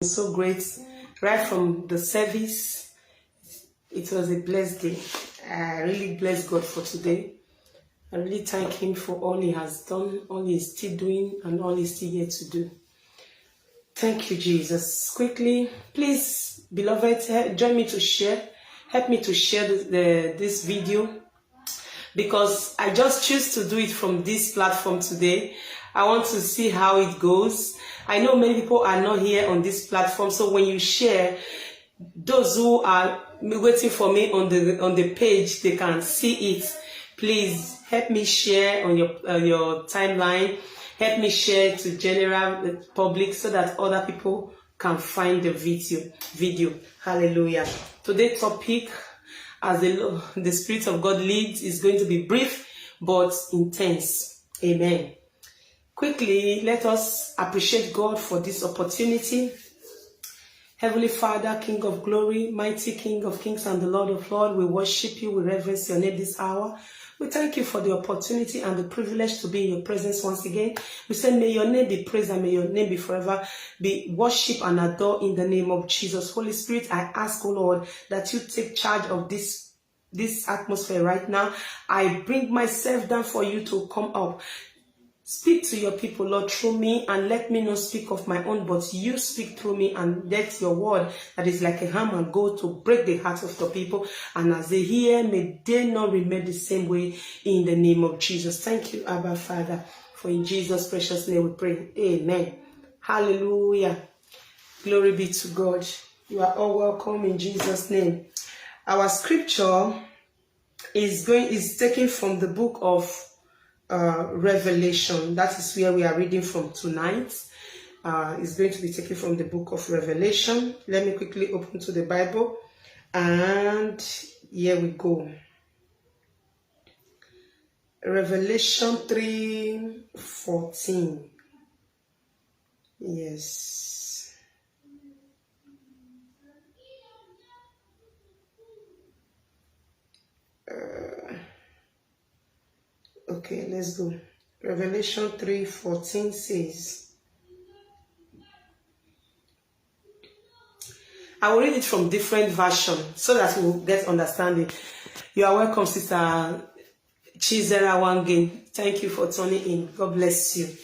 So great. Right from the service, it was a blessed day. I really bless God for today. I really thank Him for all He has done, all He is still doing, and all He's still yet to do. Thank you, Jesus. Quickly, please, beloved, join me to share. Help me to share this video, because I just choose to do it from this platform today. I want to see how it goes. I know many people are not here on this platform, so when you share, those who are waiting for me on the page, they can see it. Please help me share on your timeline. Help me share to general public so that other people can find the video. Hallelujah. Today's topic, as the Spirit of God leads, is going to be brief but intense. Amen. Quickly, let us appreciate God for this opportunity. Heavenly Father, King of glory, mighty King of kings and the Lord of lords, we worship you, we reverence your name this hour. We thank you for the opportunity and the privilege to be in your presence once again. We say, may your name be praised and may your name be forever be worshipped and adored in the name of Jesus. Holy Spirit, I ask, O Lord, that you take charge of this atmosphere right now. I bring myself down for you to come up. Speak to your people, Lord, through me, and let me not speak of my own, but you speak through me, and let your word that is like a hammer go to break the hearts of the people. And as they hear, may they not remain the same way, in the name of Jesus. Thank you, Abba Father, for in Jesus' precious name we pray. Amen. Hallelujah. Glory be to God. You are all welcome in Jesus' name. Our scripture is taken from the book of Revelation. That is where we are reading from tonight. It's going to be taken from the book of Revelation. Let me quickly open to the Bible, and here we go. Revelation 3:14. Yes. Okay, let's go. Revelation 3:14 says, I will read it from different versions so that we will get understanding. You are welcome, Sister Chizera Wange. Thank you for tuning in. God bless you.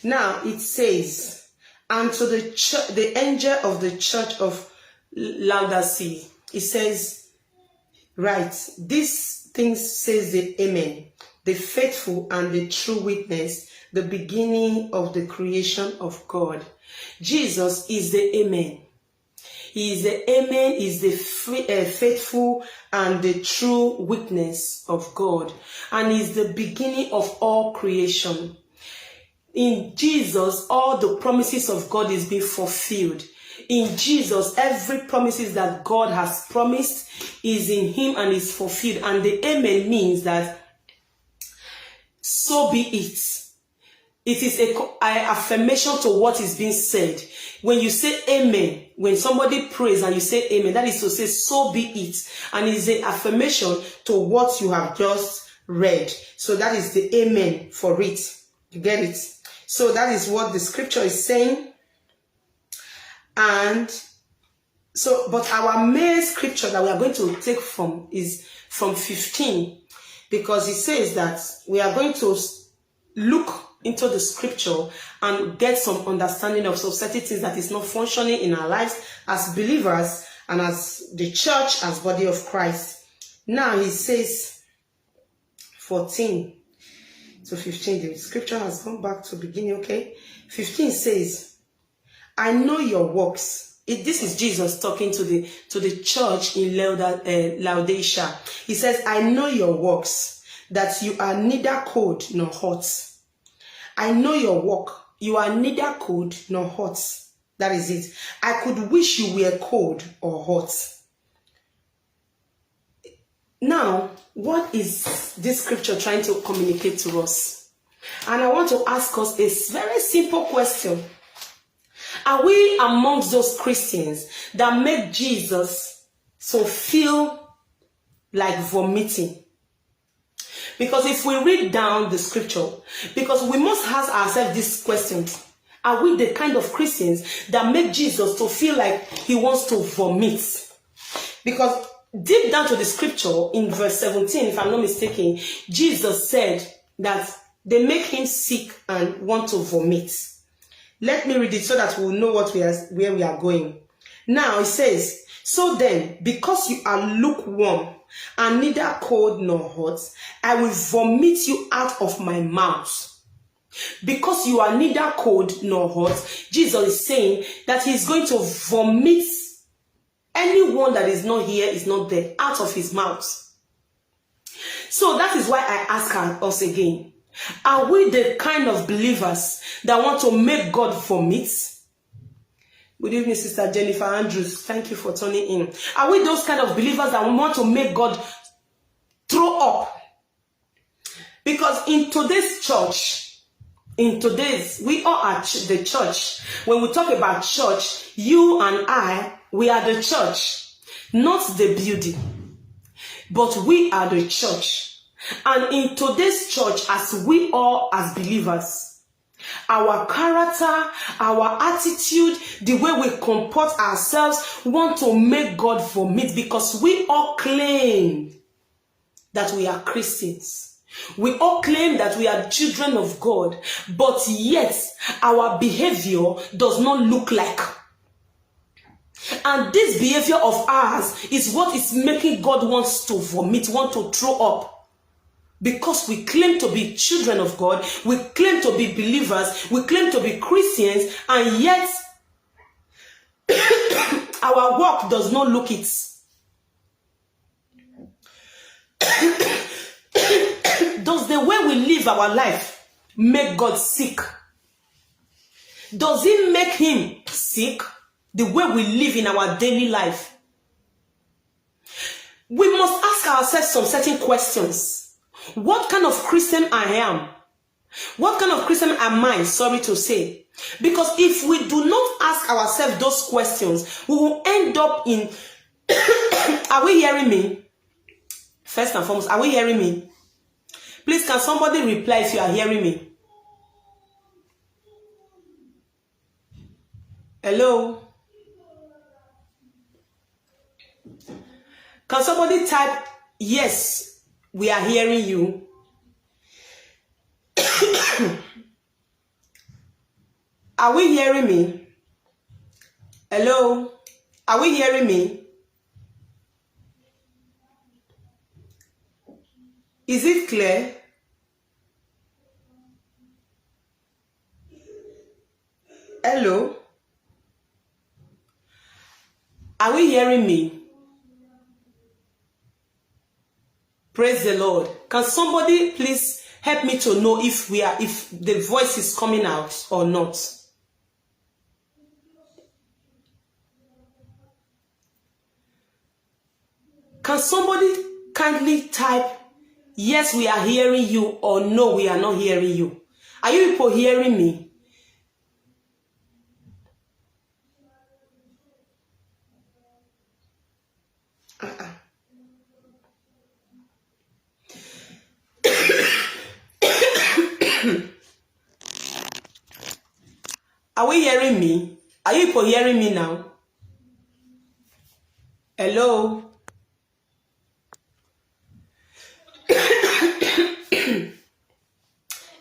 Now it says, and to the angel of the church of Laodicea, it says, right, these things says the Amen, the faithful and the true witness, the beginning of the creation of God. Jesus is the Amen. He is the Amen, is the faithful and the true witness of God, and is the beginning of all creation. In Jesus, all the promises of God is being fulfilled. In Jesus, every promises that God has promised is in Him and is fulfilled. And the Amen means that so be it. It is an affirmation to what is being said. When you say amen, when somebody prays and you say amen, that is to say so be it. And it is an affirmation to what you have just read. So that is the amen for it. You get it? So that is what the scripture is saying. And so, but our main scripture that we are going to take from is from 15. Because it says that we are going to look into the scripture and get some understanding of certain things that is not functioning in our lives as believers and as the church, as body of Christ. Now he says 14 to 15. The scripture has gone back to beginning, okay? 15 says, I know your works. This is Jesus talking to the church in Laodicea. He says, I know your works, that you are neither cold nor hot. I know your work. You are neither cold nor hot. That is it. I could wish you were cold or hot. Now, what is this scripture trying to communicate to us? And I want to ask us a very simple question. Are we amongst those Christians that make Jesus so feel like vomiting? Because if we read down the scripture, because we must ask ourselves this question, Are we the kind of Christians that make Jesus to feel like he wants to vomit? Because deep down to the scripture, in verse 17, if I'm not mistaken, Jesus said that they make him sick and want to vomit. Let me read it so that we'll know where we are going. Now it says, so then, because you are lukewarm and neither cold nor hot, I will vomit you out of my mouth. Because you are neither cold nor hot, Jesus is saying that he's going to vomit anyone that is not here, is not there, out of his mouth. So that is why I ask us again, are we the kind of believers that want to make God vomit? Good evening, Sister Jennifer Andrews. Thank you for tuning in. Are we those kind of believers that want to make God throw up? Because in today's church, we all are the church. When we talk about church, you and I, we are the church, not the building, but we are the church. And in today's church, as we all as believers, our character, our attitude, the way we comport ourselves, want to make God vomit, because we all claim that we are Christians. We all claim that we are children of God, but yet our behavior does not look like. And this behavior of ours is what is making God wants to vomit, want to throw up. Because we claim to be children of God, we claim to be believers, we claim to be Christians, and yet our work does not look it. Does the way we live our life make God sick? Does it make him sick? The way we live in our daily life? We must ask ourselves some certain questions. What kind of Christian I am? What kind of Christian am I? Sorry to say. Because if we do not ask ourselves those questions, we will end up in... Are we hearing me? First and foremost, are we hearing me? Please, can somebody reply if you are hearing me? Hello? Can somebody type, yes, we are hearing you? Are we hearing me? Hello? Are we hearing me? Is it clear? Hello? Are we hearing me? Praise the Lord. Can somebody please help me to know if the voice is coming out or not? Can somebody kindly type, yes, we are hearing you, or no, we are not hearing you? Are you people hearing me? Are we hearing me? Are you people hearing me now? Hello?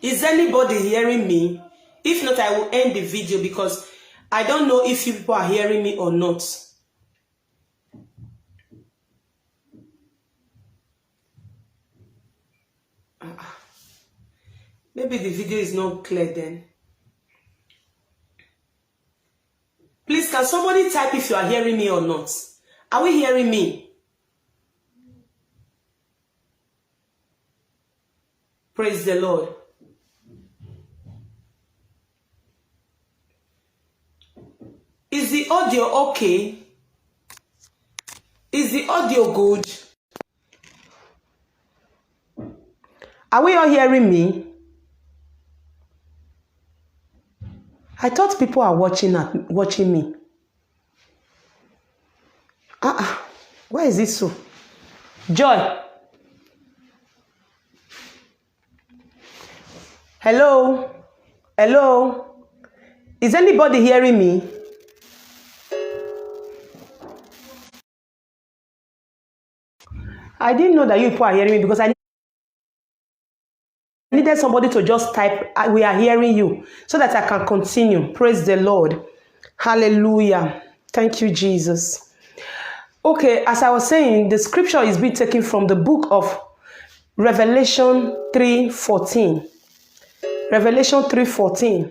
Is anybody hearing me? If not, I will end the video because I don't know if you people are hearing me or not. Maybe the video is not clear then. Please, can somebody type if you are hearing me or not? Are we hearing me? Praise the Lord. Is the audio okay? Is the audio good? Are we all hearing me? I thought people are watching me. Why is it so? Joy. Hello? Hello? Is anybody hearing me? I didn't know that you people are hearing me because I needed somebody to just type, we are hearing you, so that I can continue. Praise the Lord. Hallelujah. Thank you, Jesus. Okay, as I was saying, the scripture is being taken from the book of Revelation 3:14. Revelation 3:14.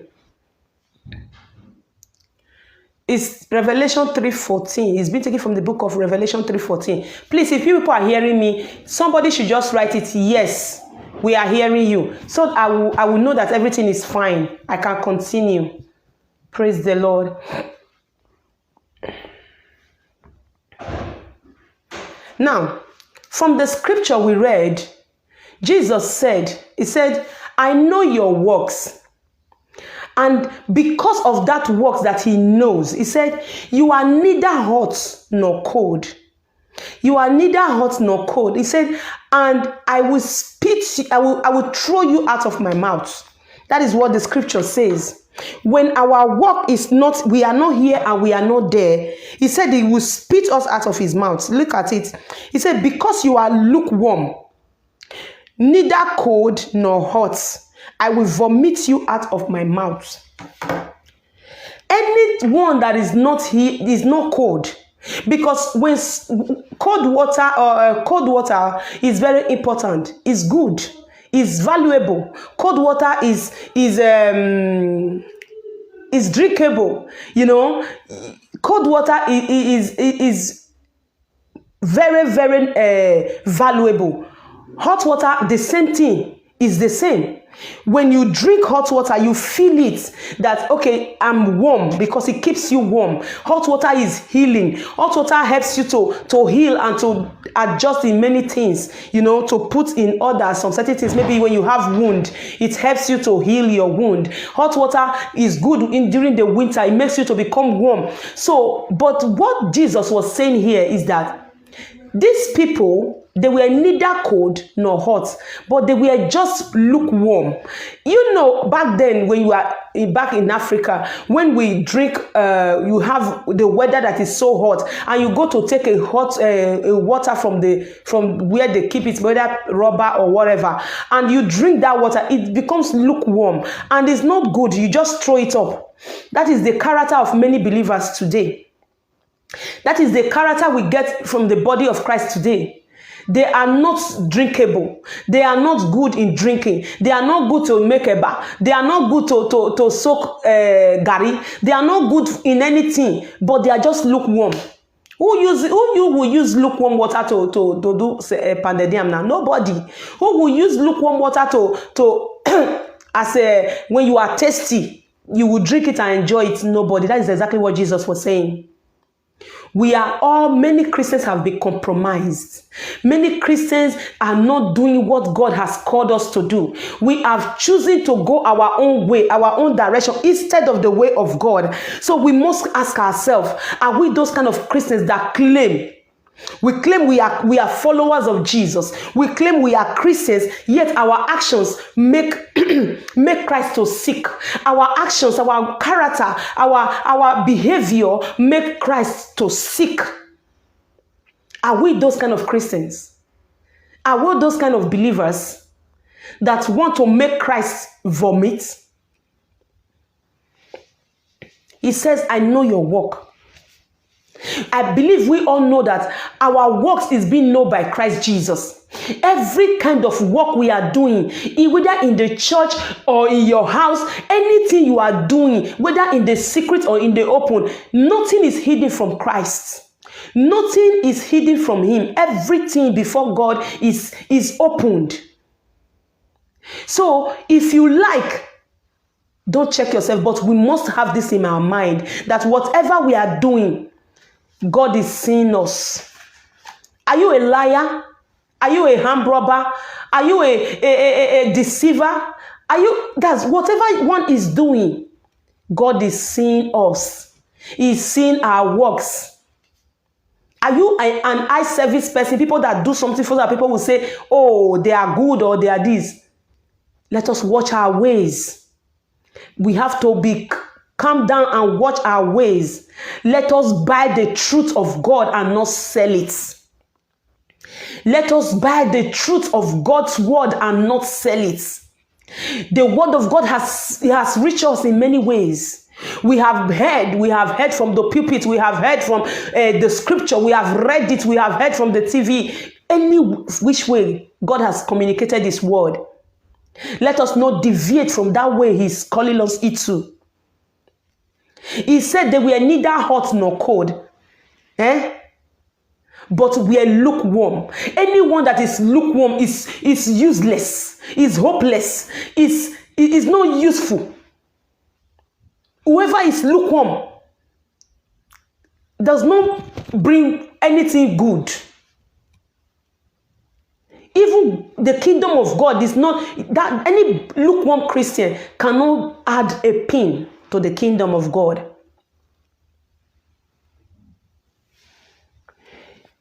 It's Revelation 3:14. It's been taken from the book of Revelation 3:14. Please, if you people are hearing me, somebody should just write it. Yes, we are hearing you. So I will know that everything is fine. I can continue. Praise the Lord. Now, from the scripture we read, Jesus said, he said, I know your works. And because of that work that he knows, he said, you are neither hot nor cold. You are neither hot nor cold. He said, and I will spit, I will throw you out of my mouth. That is what the scripture says. When our work is not, we are not here and we are not there, he said he will spit us out of his mouth. Look at it. He said, because you are lukewarm, neither cold nor hot, I will vomit you out of my mouth. Anyone that is not here is not cold, because when cold water is very important, is good, is valuable. Cold water is drinkable. You know, cold water is very, very valuable. Hot water, the same thing, is the same. When you drink hot water, you feel it that, okay, I'm warm, because it keeps you warm. Hot water is healing. Hot water helps you to heal and to adjust in many things, you know, to put in order some certain things. Maybe when you have wound, it helps you to heal your wound. Hot water is good during the winter. It makes you to become warm. So, but what Jesus was saying here is that these people, they were neither cold nor hot, but they were just lukewarm. You know, back then, when you are back in Africa, when we drink, you have the weather that is so hot, and you go to take a hot water from where they keep it, whether rubber or whatever, and you drink that water, it becomes lukewarm, and it's not good. You just throw it up. That is the character of many believers today. That is the character we get from the body of Christ today. They are not drinkable. They are not good in drinking. They are not good to make eba. They are not good to soak gari. They are not good in anything, but they are just lukewarm. Who will use lukewarm water to do pandedium now? Nobody. Who will use lukewarm water to as when you are thirsty, you will drink it and enjoy it? Nobody. That is exactly what Jesus was saying. Many Christians have been compromised. Many Christians are not doing what God has called us to do. We have chosen to go our own way, our own direction, instead of the way of God. So we must ask ourselves, are we those kind of Christians that claim? We claim we are followers of Jesus. We claim we are Christians, yet our actions make Christ to sick. Our actions, our character, our behavior make Christ to sick. Are we those kind of Christians? Are we those kind of believers that want to make Christ vomit? He says, I know your work. I believe we all know that our works is being known by Christ Jesus. Every kind of work we are doing, whether in the church or in your house, anything you are doing, whether in the secret or in the open, nothing is hidden from Christ. Nothing is hidden from him. Everything before God is opened. So if you like, don't check yourself, but we must have this in our mind that whatever we are doing, God is seeing us. Are you a liar? Are you a hand robber? Are you a deceiver? That's whatever one is doing, God is seeing us. He's seeing our works. Are you an eye service person? People that do something for that, people will say, oh, they are good or they are this. Let us watch our ways. We have to be calm down and watch our ways. Let us buy the truth of God and not sell it. Let us buy the truth of God's word and not sell it. The word of God has reached us in many ways. We have heard from the pulpit, we have heard from the scripture, we have read it, we have heard from the TV. Any which way God has communicated his word. Let us not deviate from that way he's calling us into. He said they were neither hot nor cold. But we are lukewarm. Anyone that is lukewarm is useless, is hopeless, is not useful. Whoever is lukewarm does not bring anything good. Even the kingdom of God is not that any lukewarm Christian cannot add a pin to the kingdom of God.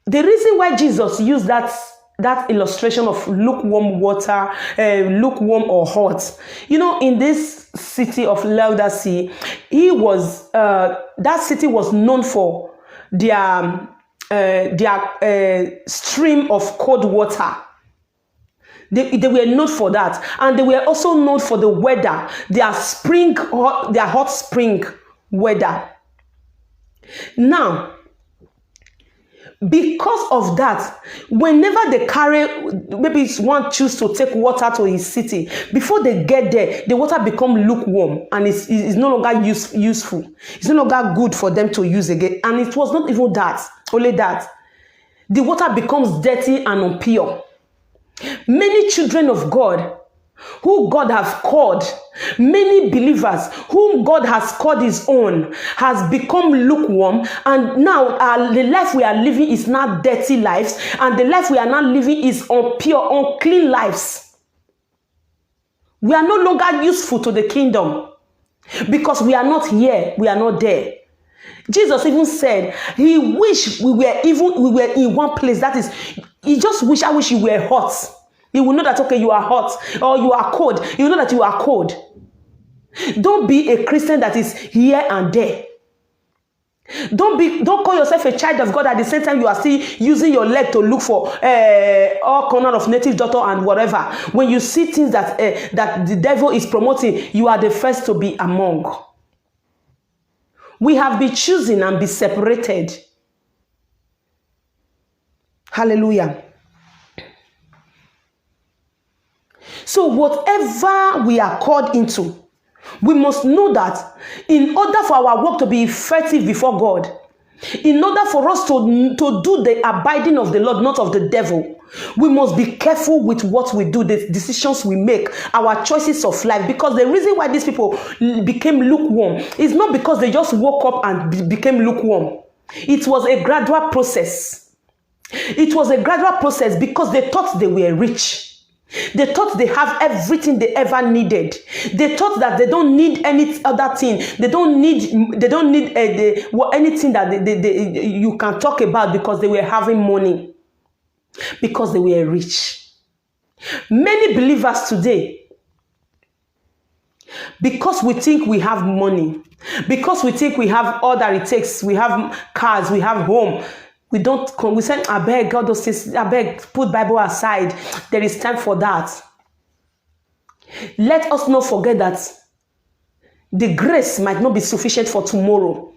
The reason why Jesus used that illustration of lukewarm water, lukewarm or hot, in this city of Laodicea, that city was known for their stream of cold water. They were known for that, and they were also known for the weather, their hot spring weather. Now, because of that, whenever they maybe one choose to take water to his city, before they get there, the water become lukewarm and it's no longer useful. It's no longer good for them to use again. And it was not even that, only that. The water becomes dirty and impure. Many children of God who God has called, many believers whom God has called his own, has become lukewarm, and now the life we are living is not dirty lives, and the life we are not living is impure, unclean lives. We are no longer useful to the kingdom because we are not here, we are not there. Jesus even said he wished we were in one place. That is, he just I wish you were hot. You will know that, okay, you are hot or you are cold. You know that you are cold. Don't be a Christian that is here and there. Don't call yourself a child of God at the same time you are still using your leg to look for all corner of native doctor and whatever. When you see things that the devil is promoting, you are the first to be among. We have been chosen and be separated. Hallelujah. So whatever we are called into, we must know that in order for our work to be effective before God, in order for us to do the abiding of the Lord, not of the devil, we must be careful with what we do, the decisions we make, our choices of life. Because the reason why these people became lukewarm is not because they just woke up and became lukewarm. It was a gradual process. It was a gradual process because they thought they were rich. They thought they have everything they ever needed. They thought that they don't need any other thing. They don't need anything that you can talk about because they were having money, because they were rich. Many believers today, because we think we have money, because we think we have all that it takes, we have cars, we have home, we say, I beg God, those things, I beg, put Bible aside. There is time for that. Let us not forget that the grace might not be sufficient for tomorrow.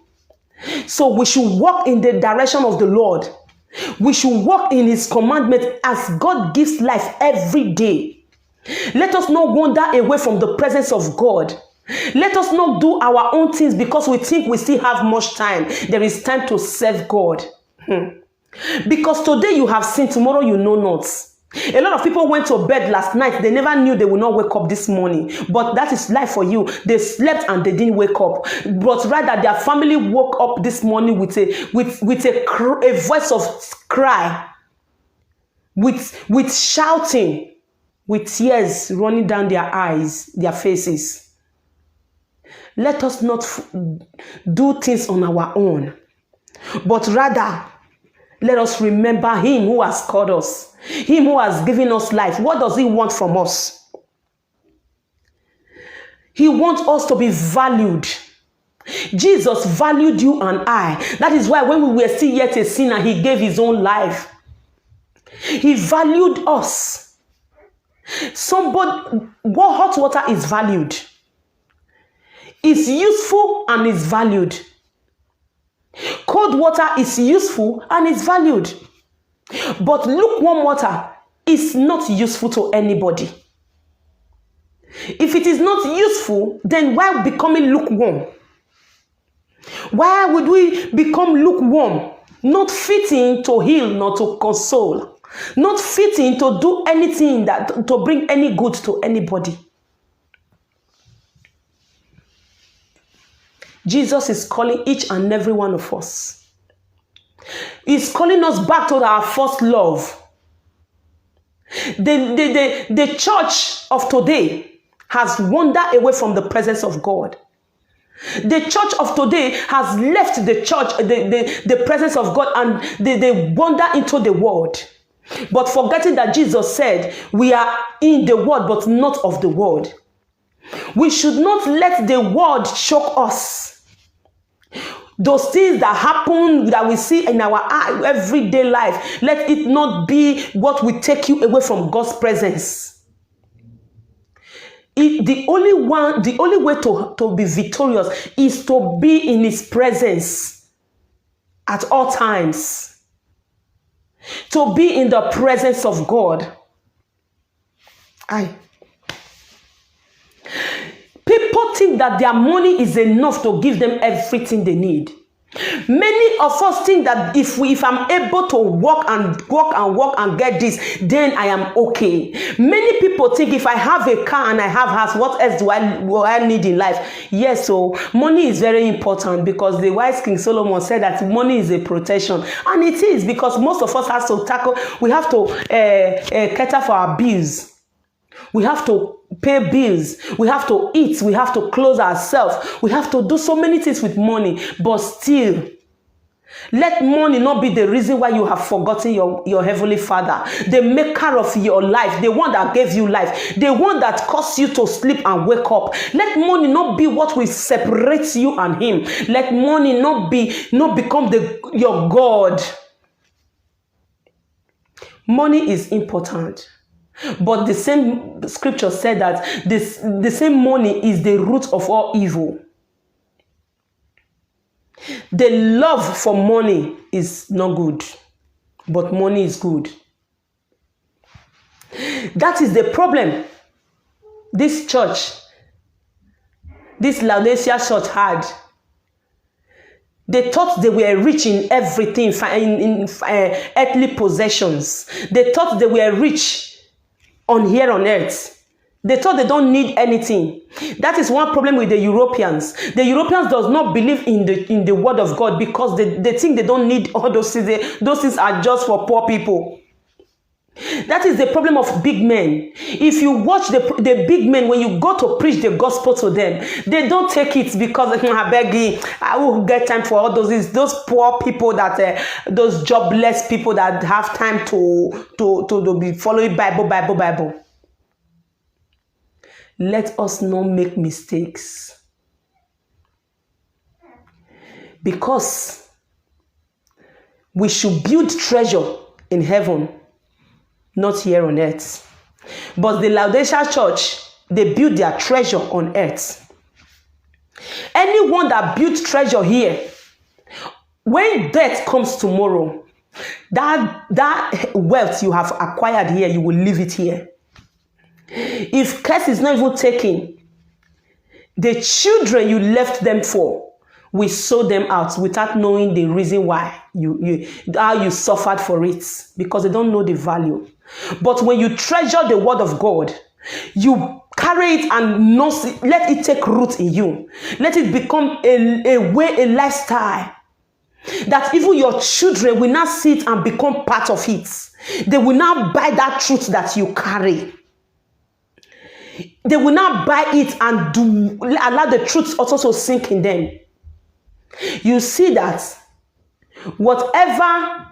So we should walk in the direction of the Lord. We should walk in his commandment as God gives life every day. Let us not wander away from the presence of God. Let us not do our own things because we think we still have much time. There is time to serve God. Because today you have seen, tomorrow you know not. A lot of people went to bed last night. They never knew they would not wake up this morning. But that is life for you. They slept and they didn't wake up. But rather their family woke up this morning with a voice of cry, with shouting, with tears running down their eyes, their faces. Let us not do things on our own, but rather let us remember him who has called us, him who has given us life. What does he want from us? He wants us to be valued. Jesus valued you and I. That is why when we were still yet a sinner, he gave his own life. He valued us. Somebody, what hot water is valued. It's useful and is valued. Cold water is useful and is valued. But lukewarm water is not useful to anybody. If it is not useful, then why becoming lukewarm? Why would we become lukewarm? Not fitting to heal, not to console. Not fitting to do anything that to bring any good to anybody. Jesus is calling each and every one of us. He's calling us back to our first love. The church of today has wandered away from the presence of God. The church of today has left the church, the presence of God, and they wander into the world. But forgetting that Jesus said, we are in the world, but not of the world. We should not let the world shock us. Those things that happen, that we see in our everyday life, let it not be what will take you away from God's presence. The only way to be victorious is to be in his presence at all times. To be in the presence of God. People think that their money is enough to give them everything they need. Many of us think that if I'm able to work and get this, then I am okay. Many people think if I have a car and I have house, what else do I need in life? Yes, so money is very important, because the wise King Solomon said that money is a protection, and it is, because most of us we have to cater for our bills. We have to pay bills. We have to eat. We have to clothe ourselves. We have to do so many things with money. But still, let money not be the reason why you have forgotten your heavenly Father, the maker of your life, the one that gave you life, the one that caused you to sleep and wake up. Let money not be what will separate you and him. Let money not become your God. Money is important. But the same scripture said that the same money is the root of all evil. The love for money is not good, but money is good. That is the problem this church, this Laodicea church had. They thought they were rich in everything, in earthly possessions. They thought they were rich here on earth. They thought they don't need anything. That is one problem with the Europeans. The Europeans does not believe in the word of God, because they think they don't need all those things. Those things are just for poor people. That is the problem of big men. If you watch the big men, when you go to preach the gospel to them, they don't take it, because I beg you, I will get time for all those poor people, that those jobless people that have time to be following Bible. Let us not make mistakes, because we should build treasure in heaven, not here on earth. But the Laodicea church, they built their treasure on earth. Anyone that built treasure here, when death comes tomorrow, that wealth you have acquired here, you will leave it here. If curse is not even taken, the children you left them for, we sow them out without knowing the reason why how you suffered for it, because they don't know the value. But when you treasure the word of God, you carry it and let it take root in you. Let it become a lifestyle that even your children will not sit and become part of it. They will not buy that truth that you carry. They will not buy it and allow the truth also to sink in them. You see that whatever